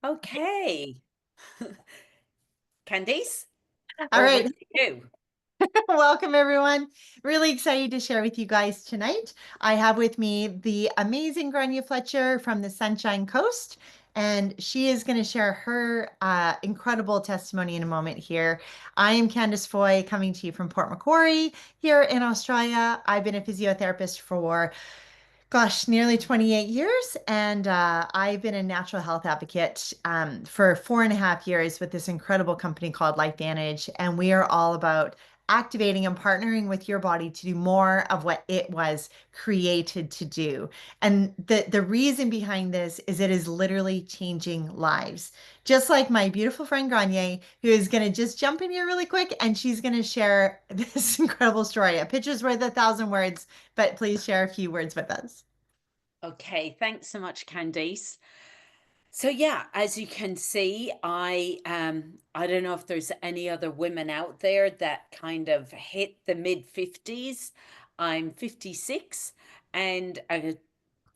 Okay. Candice, All over right. to you. Welcome, everyone. Really excited to share with you guys tonight. I have with me the amazing Grania Fletcher from the Sunshine Coast, and she is going to share her incredible testimony in a moment here. I am Candice Foy coming to you from Port Macquarie here in Australia. I've been a physiotherapist for nearly 28 years. And I've been a natural health advocate for 4.5 years with this incredible company called LifeVantage. And we are all about activating and partnering with your body to do more of what it was created to do. And the reason behind this is it is literally changing lives. Just like my beautiful friend Grania, who is going to just jump in here really quick and she's going to share this incredible story. A picture's worth 1,000 words, but please share a few words with us. Okay, thanks so much, Candice. So yeah, as you can see, I don't know if there's any other women out there that kind of hit the mid 50s. I'm 56 and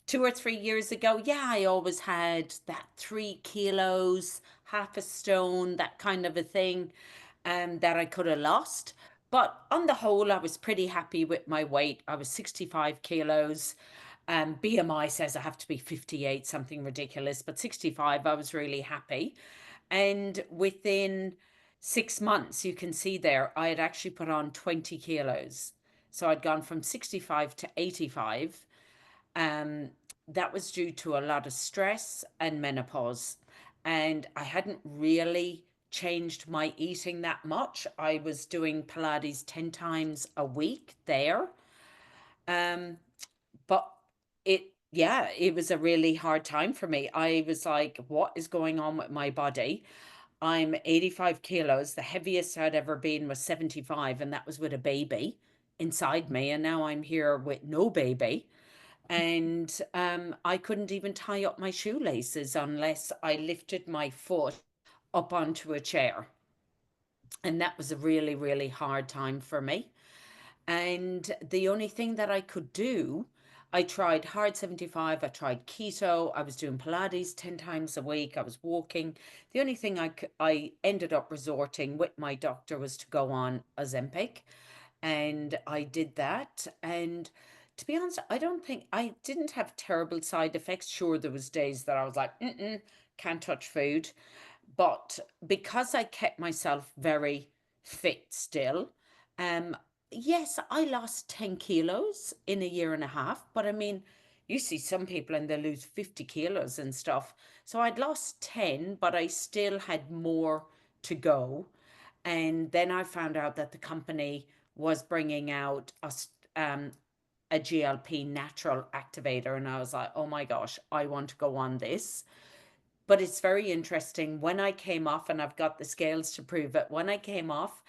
2 or 3 years ago, yeah, I always had that 3 kilos, half a stone, that kind of a thing, that I could have lost. But on the whole, I was pretty happy with my weight. I was 65 kilos. BMI says I have to be 58, something ridiculous, but 65, I was really happy. And within 6 months, you can see there, I had actually put on 20 kilos. So I'd gone from 65 to 85. Um, that was due to a lot of stress and menopause. And I hadn't really changed my eating that much. I was doing Pilates 10 times a week there. Um, but yeah, it was a really hard time for me. I was like, what is going on with my body? I'm 85 kilos. The heaviest I'd ever been was 75, and that was with a baby inside me. And now I'm here with no baby. And I couldn't even tie up my shoelaces unless I lifted my foot up onto a chair. And that was a really, really hard time for me. And the only thing that I could do, I tried Hard 75, I tried keto, I was doing Pilates 10 times a week, I was walking. The only thing I ended up resorting with my doctor was to go on Ozempic. And I did that. And to be honest, I don't think I didn't have terrible side effects. Sure, there was days that I was like, can't touch food. But because I kept myself very fit still, um, yes, I lost 10 kilos in a year and a half. But I mean, you see some people and they lose 50 kilos and stuff. So I'd lost 10, but I still had more to go. And then I found out that the company was bringing out um, a GLP natural activator. And I was like, oh my gosh, I want to go on this. But it's very interesting. When I came off, and I've got the scales to prove it, when I came off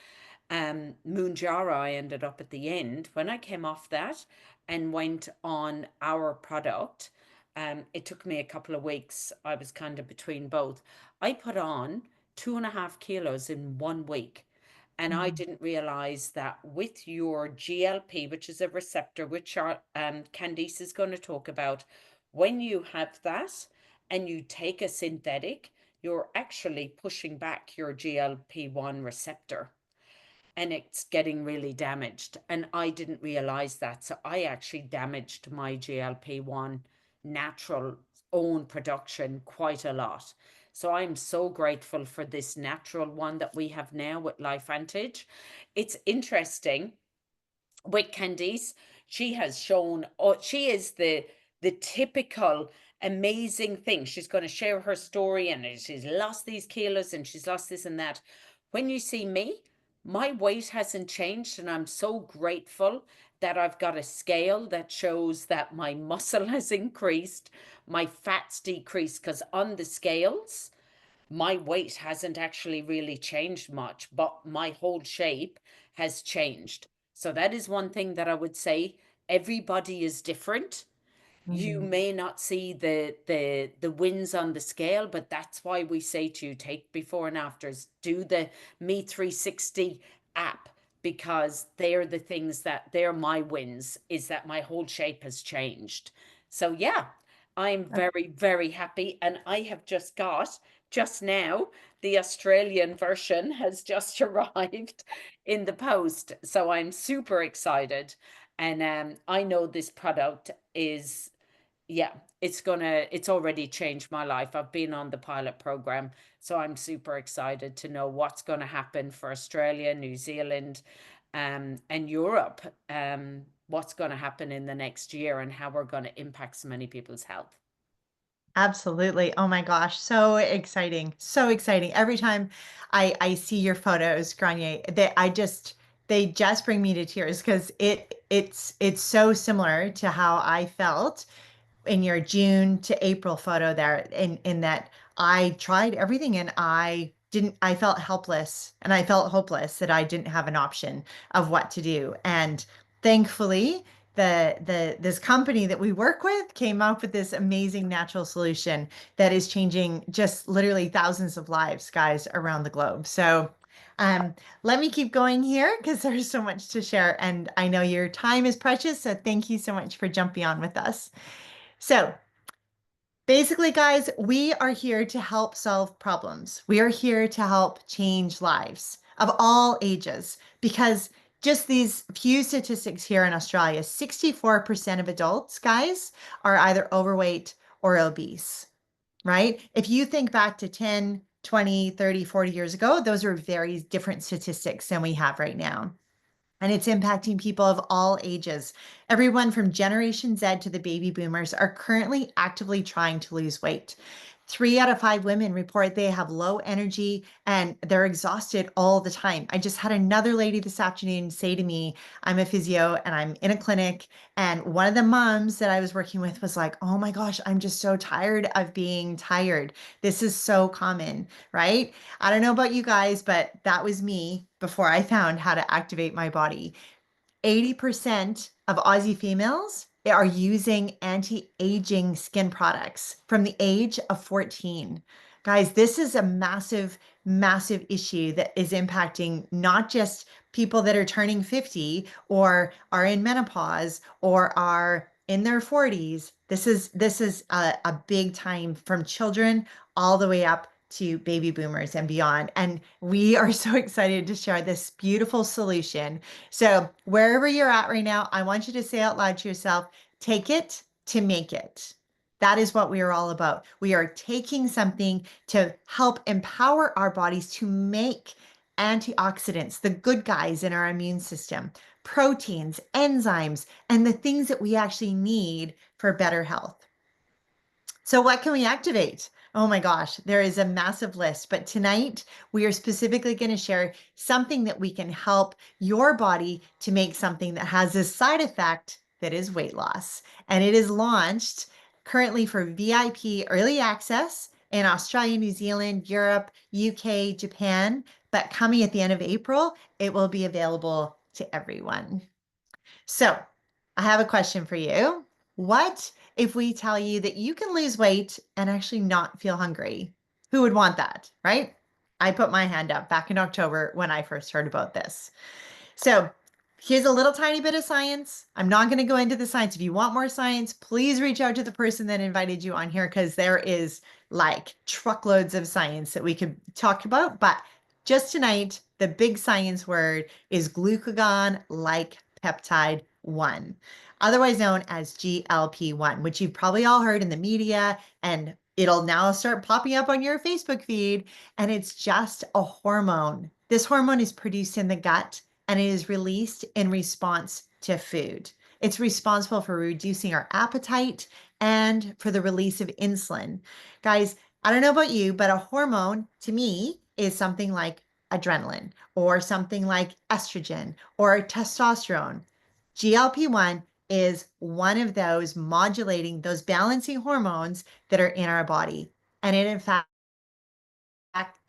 Moonjara, I ended up at the end. When I came off that and went on our product, it took me a couple of weeks. I was kind of between both. I put on 2.5 kilos in 1 week. And I Mhm. didn't realize that with your GLP, which is a receptor, which Candice is going to talk about, when you have that and you take a synthetic, you're actually pushing back your GLP-1 receptor and it's getting really damaged. And I didn't realize that. So I actually damaged my GLP-1 natural own production quite a lot. So I'm so grateful for this natural one that we have now with LifeVantage. It's interesting with Candice. She has shown, oh, she is the typical amazing thing. She's going to share her story and she's lost these kilos and she's lost this and that. When you see me, my weight hasn't changed, and I'm so grateful that I've got a scale that shows that my muscle has increased, my fat's decreased, because on the scales, my weight hasn't actually really changed much, but my whole shape has changed. So that is one thing that I would say. Everybody is different. You Mhm. may not see the wins on the scale, but that's why we say to you, take before and afters, do the Me 360 app, because they're the things that they're my wins, is that my whole shape has changed. So yeah, I'm very, very happy. And I have just got just now, the Australian version has just arrived in the post. So I'm super excited. And I know this product is, yeah, it's already changed my life. I've been on the pilot program, so I'm super excited to know what's going to happen for Australia, New Zealand, and Europe. What's going to happen in the next year and how we're going to impact so many people's health. Absolutely. Oh my gosh, so exciting. So exciting. Every time I see your photos, Granier, they just bring me to tears because it's so similar to how I felt in your June to April photo there, in that I tried everything and I felt helpless and I felt hopeless that I didn't have an option of what to do. And thankfully, this company that we work with came up with this amazing natural solution that is changing just literally thousands of lives, guys, around the globe. So um, let me keep going here because there's so much to share. And I know your time is precious. So thank you so much for jumping on with us. So basically, guys, we are here to help solve problems. We are here to help change lives of all ages because just these few statistics here in Australia, 64% of adults, guys, are either overweight or obese, right? If you think back to 10, 20, 30, 40 years ago, those are very different statistics than we have right now. And it's impacting people of all ages. Everyone from Generation Z to the baby boomers are currently actively trying to lose weight. 3 out of 5 women report they have low energy and they're exhausted all the time. I just had another lady this afternoon say to me, I'm a physio and I'm in a clinic. And one of the moms that I was working with was like, oh my gosh, I'm just so tired of being tired. This is so common, right? I don't know about you guys, but that was me before I found how to activate my body. 80% of Aussie females are using anti-aging skin products from the age of 14. Guys, this is a massive, massive issue that is impacting not just people that are turning 50 or are in menopause or are in their 40s. This is a big time from children all the way up to baby boomers and beyond. And we are so excited to share this beautiful solution. So wherever you're at right now, I want you to say out loud to yourself, take it to make it. That is what we are all about. We are taking something to help empower our bodies to make antioxidants, the good guys in our immune system, proteins, enzymes, and the things that we actually need for better health. So what can we activate? Oh my gosh, there is a massive list, but tonight we are specifically going to share something that we can help your body to make something that has this side effect that is weight loss. And it is launched currently for VIP early access in Australia, New Zealand, Europe, UK, Japan, but coming at the end of April, it will be available to everyone. So I have a question for you. What if we tell you that you can lose weight and actually not feel hungry? Who would want that, right? I put my hand up back in October when I first heard about this. So here's a little tiny bit of science. I'm not going to go into the science. If you want more science, please reach out to the person that invited you on here because there is like truckloads of science that we could talk about. But just tonight, the big science word is glucagon-like peptide 1, otherwise known as GLP-1, which you've probably all heard in the media, and it'll now start popping up on your Facebook feed. And it's just a hormone. This hormone is produced in the gut and it is released in response to food. It's responsible for reducing our appetite and for the release of insulin. Guys, I don't know about you, but a hormone to me is something like adrenaline or something like estrogen or testosterone. GLP-1 is one of those modulating, those balancing hormones that are in our body. And it, in fact,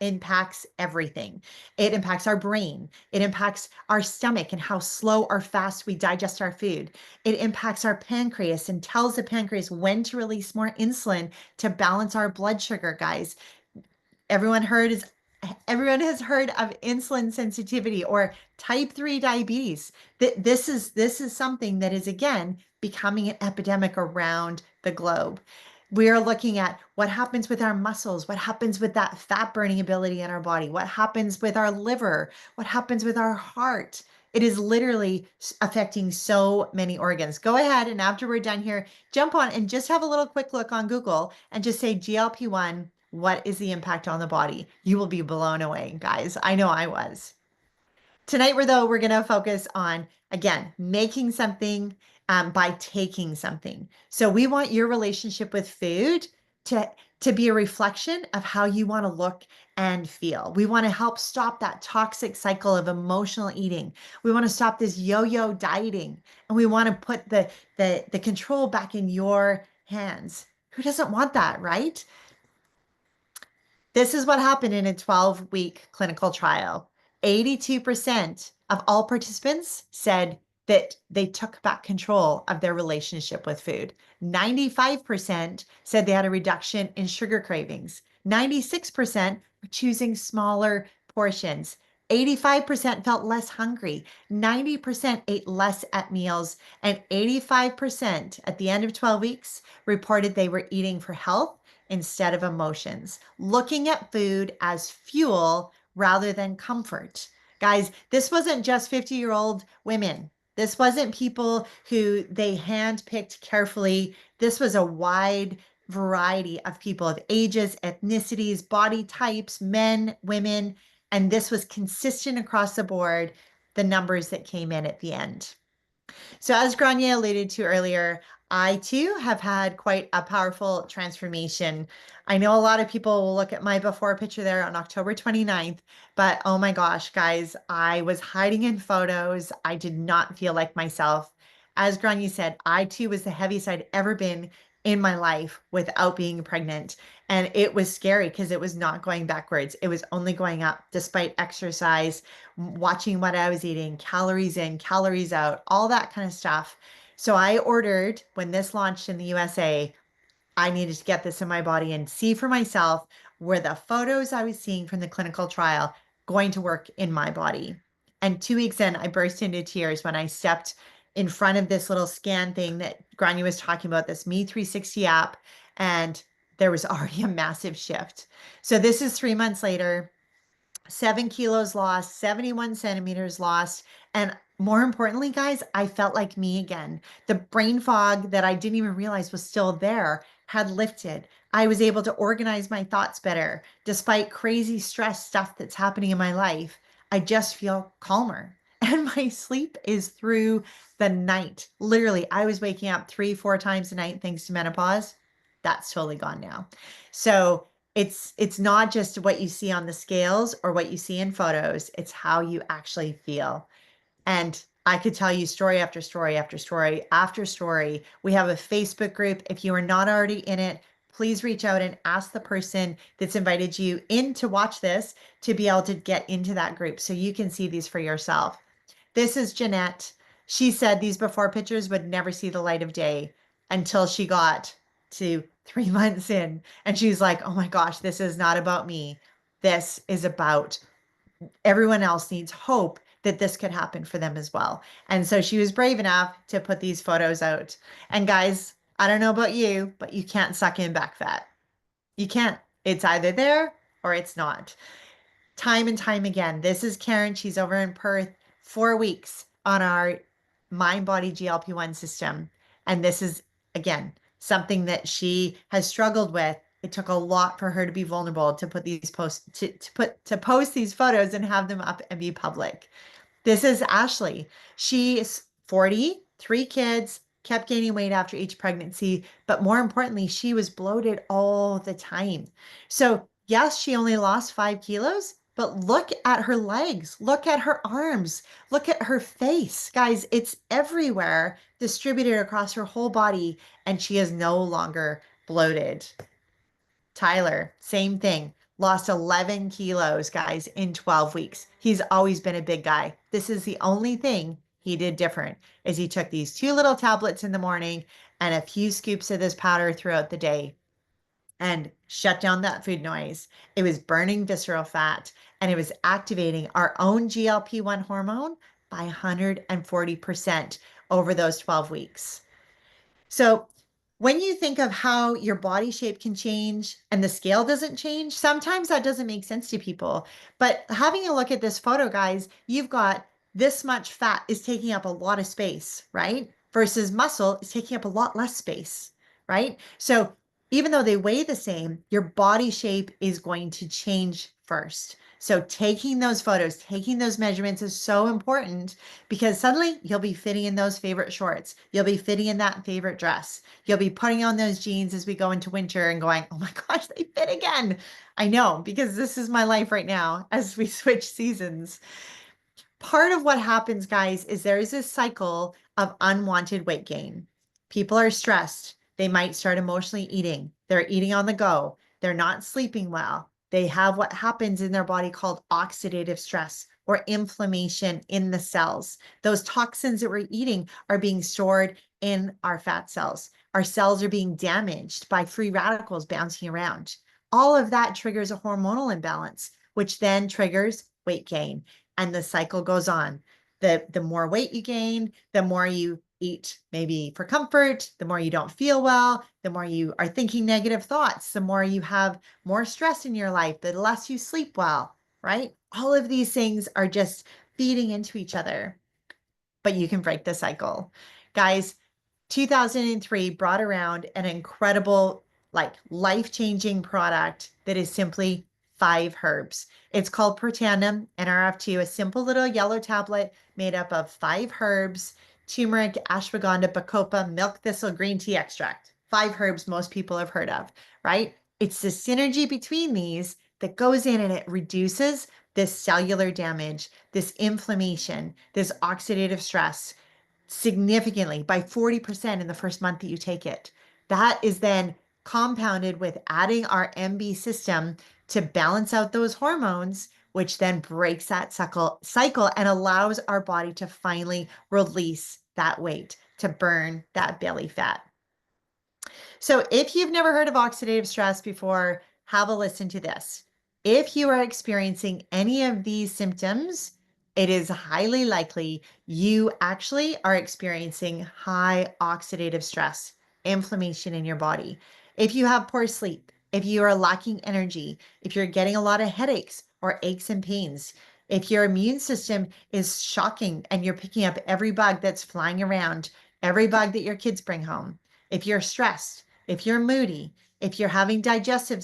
impacts everything. It impacts our brain. It impacts our stomach and how slow or fast we digest our food. It impacts our pancreas and tells the pancreas when to release more insulin to balance our blood sugar, guys. Everyone has heard of insulin sensitivity or type 3 diabetes. This is something that is again becoming an epidemic around the globe. We're looking at what happens with our muscles, what happens with that fat burning ability in our body, what happens with our liver, what happens with our heart. It is literally affecting so many organs. Go ahead and after we're done here, jump on and just have a little quick look on Google and just say GLP-1, what is the impact on the body? You will be blown away, guys. I know I was. Tonight, we're going to focus on, again, making something by taking something. So we want your relationship with food to, to be a reflection of how you want to look and feel. We want to help stop that toxic cycle of emotional eating. We want to stop this yo-yo dieting, and we want to put the control back in your hands. Who doesn't want that, right? This is what happened in a 12-week clinical trial. 82% of all participants said that they took back control of their relationship with food. 95% said they had a reduction in sugar cravings. 96% were choosing smaller portions. 85% felt less hungry. 90% ate less at meals. And 85% at the end of 12 weeks reported they were eating for health instead of emotions, looking at food as fuel rather than comfort. Guys, this wasn't just 50-year-old women. This wasn't people who they handpicked carefully. This was a wide variety of people of ages, ethnicities, body types, men, women, and this was consistent across the board, the numbers that came in at the end. So as Grania alluded to earlier, I too have had quite a powerful transformation. I know a lot of people will look at my before picture there on October 29th, but oh my gosh, guys, I was hiding in photos. I did not feel like myself. As Grania said, I too was the heaviest I'd ever been in my life without being pregnant. And it was scary because it was not going backwards. It was only going up despite exercise, watching what I was eating, calories in, calories out, all that kind of stuff. So I ordered, when this launched in the USA, I needed to get this in my body and see for myself were the photos I was seeing from the clinical trial going to work in my body. And 2 weeks in, I burst into tears when I stepped in front of this little scan thing that Grania was talking about, this Me 360 app, and there was already a massive shift. So this is 3 months later. 7 kilos lost, 71 centimeters lost. And more importantly, guys, I felt like me again. The brain fog that I didn't even realize was still there had lifted. I was able to organize my thoughts better. Despite crazy stress stuff that's happening in my life, I just feel calmer. And my sleep is through the night. Literally, I was waking up 3, 4 times a night thanks to menopause. That's totally gone now. So it's not just what you see on the scales or what you see in photos, it's how you actually feel. And I could tell you story after story after story after story. We have a Facebook group. If you are not already in it, please reach out and ask the person that's invited you in to watch this to be able to get into that group so you can see these for yourself. This is Jeanette. She said these before pictures would never see the light of day until she got to 3 months in. And she's like, oh my gosh, this is not about me. This is about everyone else needs hope that this could happen for them as well. And so she was brave enough to put these photos out. And guys, I don't know about you, but you can't suck in back fat. You can't. It's either there or it's not. Time and time again. This is Karen. She's over in Perth, 4 weeks on our mind body GLP-1 system. And this is, again, something that she has struggled with. It took a lot for her to be vulnerable to put these posts to post these photos and have them up and be public. This is Ashley. She's 40, 3 kids, kept gaining weight after each pregnancy, but more importantly, she was bloated all the time. So yes, she only lost 5 kilos, but look at her legs, look at her arms, look at her face. Guys, it's everywhere, distributed across her whole body, and she is no longer bloated. Tyler, same thing. Lost 11 kilos, guys, in 12 weeks. He's always been a big guy. This is the only thing he did different is he took these 2 little tablets in the morning and a few scoops of this powder throughout the day and shut down that food noise. It was burning visceral fat and it was activating our own GLP-1 hormone by 140% over those 12 weeks. So when you think of how your body shape can change and the scale doesn't change, sometimes that doesn't make sense to people. But having a look at this photo, guys, you've got this much fat is taking up a lot of space, right? Versus muscle is taking up a lot less space, right? So even though they weigh the same, your body shape is going to change first. So taking those photos, taking those measurements is so important because suddenly you'll be fitting in those favorite shorts. You'll be fitting in that favorite dress. You'll be putting on those jeans as we go into winter and going, oh my gosh, they fit again. I know because this is my life right now as we switch seasons. Part of what happens, guys, is there is this cycle of unwanted weight gain. People are stressed. They might start emotionally eating. They're eating on the go. They're not sleeping well. They have what happens in their body called oxidative stress or inflammation in the cells. Those toxins that we're eating are being stored in our fat cells. Our cells are being damaged by free radicals bouncing around. All of that triggers a hormonal imbalance, which then triggers weight gain, and the cycle goes on. The more weight you gain, the more you eat maybe for comfort, the more you don't feel well, the more you are thinking negative thoughts, the more you have more stress in your life, the less you sleep well, right? All of these things are just feeding into each other, but you can break the cycle. Guys, 2003 brought around an incredible, like life-changing product that is simply 5 herbs. It's called Protandim NRF2, a simple little yellow tablet made up of 5 herbs: turmeric, ashwagandha, bacopa, milk thistle, green tea extract. 5 herbs most people have heard of, right? It's the synergy between these that goes in and it reduces this cellular damage, this inflammation, this oxidative stress significantly by 40% in the first month that you take it. That is then compounded with adding our MB system to balance out those hormones, which then breaks that cycle and allows our body to finally release that weight, to burn that belly fat. So if you've never heard of oxidative stress before, have a listen to this. If you are experiencing any of these symptoms, it is highly likely you actually are experiencing high oxidative stress, inflammation in your body. If you have poor sleep, if you are lacking energy, if you're getting a lot of headaches or aches and pains, if your immune system is shocking and you're picking up every bug that's flying around, every bug that your kids bring home, if you're stressed, if you're moody, if you're having digestive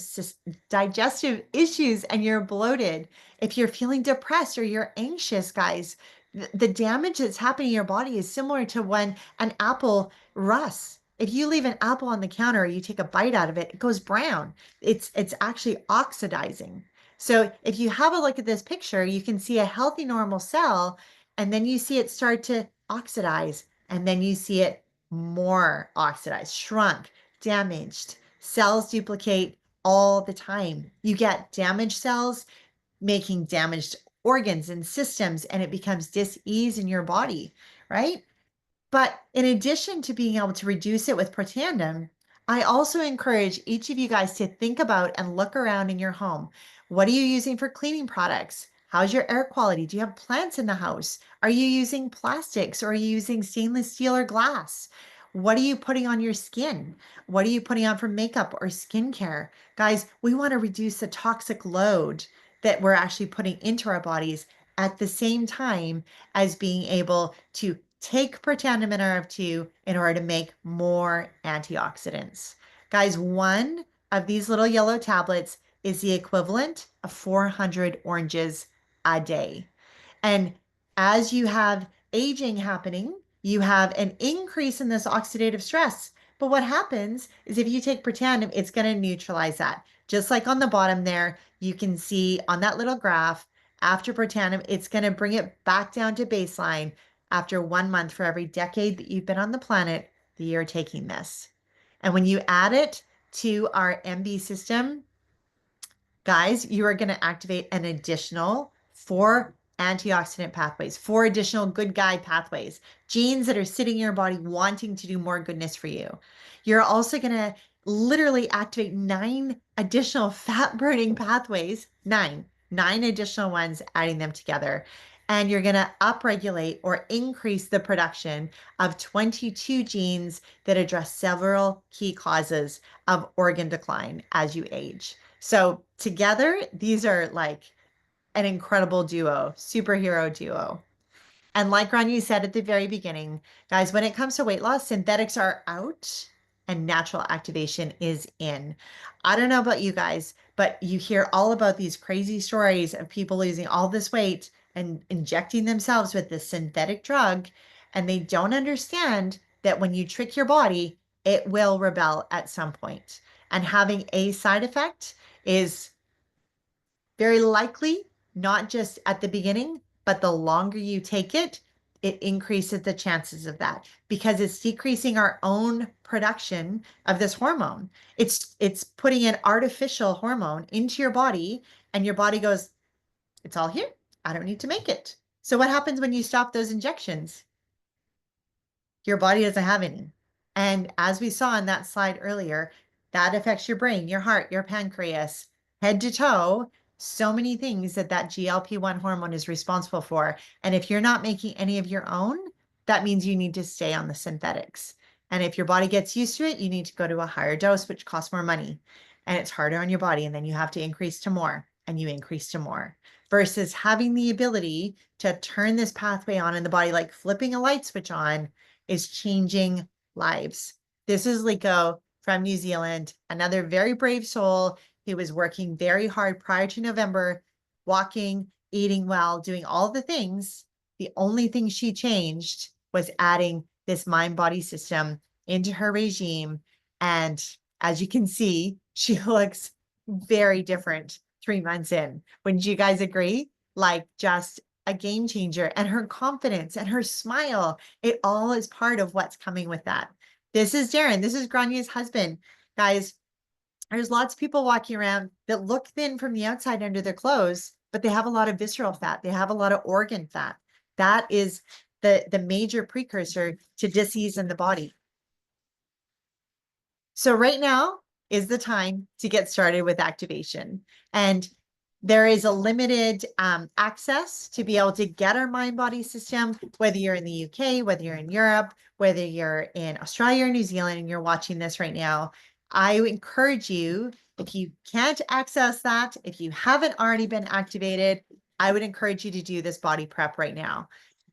issues and you're bloated, if you're feeling depressed or you're anxious, guys, the damage that's happening in your body is similar to when an apple rusts. If you leave an apple on the counter or you take a bite out of it, it goes brown. It's actually oxidizing. So if you have a look at this picture, you can see a healthy normal cell, and then you see it start to oxidize, and then you see it more oxidized, shrunk, damaged. Cells duplicate all the time. You get damaged cells making damaged organs and systems, and it becomes dis-ease in your body, right? But in addition to being able to reduce it with Protandim, I also encourage each of you guys to think about and look around in your home. What are you using for cleaning products? How's your air quality? Do you have plants in the house? Are you using plastics or are you using stainless steel or glass? What are you putting on your skin? What are you putting on for makeup or skincare? Guys, we want to reduce the toxic load that we're actually putting into our bodies at the same time as being able to take Protandim NRF2 in order to make more antioxidants. Guys, one of these little yellow tablets is the equivalent of 400 oranges a day. And as you have aging happening, you have an increase in this oxidative stress. But what happens is if you take Protandim, it's going to neutralize that. Just like on the bottom there, you can see on that little graph, after Protandim, it's going to bring it back down to baseline after 1 month for every decade that you've been on the planet that you're taking this. And when you add it to our MB system, guys, you are going to activate an additional 4 antioxidant pathways, 4 additional good guy pathways, genes that are sitting in your body wanting to do more goodness for you. You're also going to literally activate 9 additional fat burning pathways, nine additional ones, adding them together. and you're going to upregulate or increase the production of 22 genes that address several key causes of organ decline as you age. So together, these are like an incredible duo, superhero duo. And like Grania said at the very beginning, guys, when it comes to weight loss, synthetics are out and natural activation is in. I don't know about you guys, but you hear all about these crazy stories of people losing all this weight and injecting themselves with this synthetic drug, and they don't understand that when you trick your body, it will rebel at some point. And having a side effect is very likely not just at the beginning, but the longer you take it, it increases the chances of that because it's decreasing our own production of this hormone. It's putting an artificial hormone into your body, and your body goes, it's all here. I don't need to make it. So what happens when you stop those injections? Your body doesn't have any. And as we saw in that slide earlier, that affects your brain, your heart, your pancreas, head to toe, so many things that that GLP-1 hormone is responsible for. And if you're not making any of your own, that means you need to stay on the synthetics. And if your body gets used to it, you need to go to a higher dose, which costs more money. And it's harder on your body. And then you have to increase to more and you increase to more versus having the ability to turn this pathway on in the body, like flipping a light switch on is changing lives. This is 𝐂𝐤𝐿 from New Zealand, another very brave soul who was working very hard prior to November, walking, eating well, doing all the things. The only thing she changed was adding this mind-body system into her regime. And as you can see, she looks very different 3 months in. Wouldn't you guys agree? Like just a game changer, and her confidence and her smile, it all is part of what's coming with that. This is Darren. This is Grania's husband. Guys, there's lots of people walking around that look thin from the outside under their clothes, but they have a lot of visceral fat. They have a lot of organ fat. That is the major precursor to disease in the body. So right now is the time to get started with activation. And there is a limited access to be able to get our mind body system, whether you're in the UK, whether you're in Europe, whether you're in Australia or New Zealand, and you're watching this right now. I encourage you, if you can't access that, if you haven't already been activated, I would encourage you to do this body prep right now.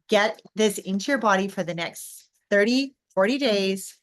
Get this into your body for the next 30, 40 days.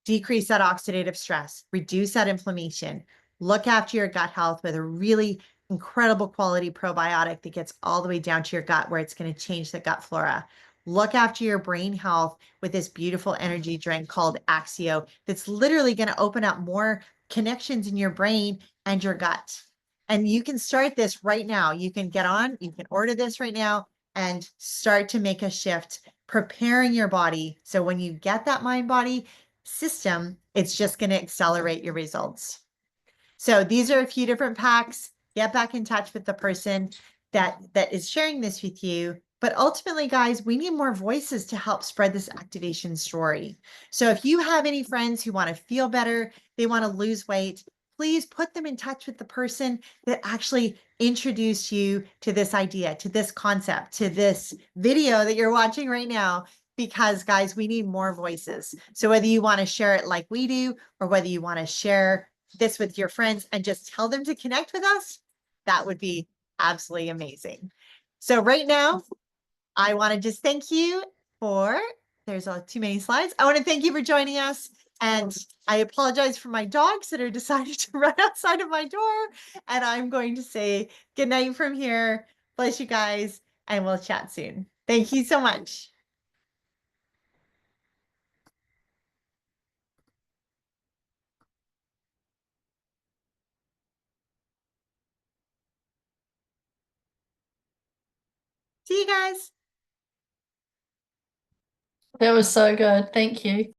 Decrease that oxidative stress, reduce that inflammation, look after your gut health with a really incredible quality probiotic that gets all the way down to your gut where it's going to change the gut flora. Look after your brain health with this beautiful energy drink called 𝐀𝐜𝐭𝐢𝐯 that's literally going to open up more connections in your brain and your gut. And you can start this right now. You can get on, you can order this right now and start to make a shift, preparing your body. So when you get that mind body system, it's just going to accelerate your results. So these are a few different packs. Get back in touch with the person that is sharing this with you. But ultimately, guys, we need more voices to help spread this activation story. So if you have any friends who want to feel better, they want to lose weight, please put them in touch with the person that actually introduced you to this idea, to this concept, to this video that you're watching right now. Because guys, we need more voices. So whether you want to share it like we do, or whether you want to share this with your friends and just tell them to connect with us, that would be absolutely amazing. So right now, I want to just thank you for, there's too many slides. I want to thank you for joining us. And I apologize for my dogs that are decided to run outside of my door. And I'm going to say good night from here. Bless you guys, and we'll chat soon. Thank you so much. See you guys. That was so good. Thank you.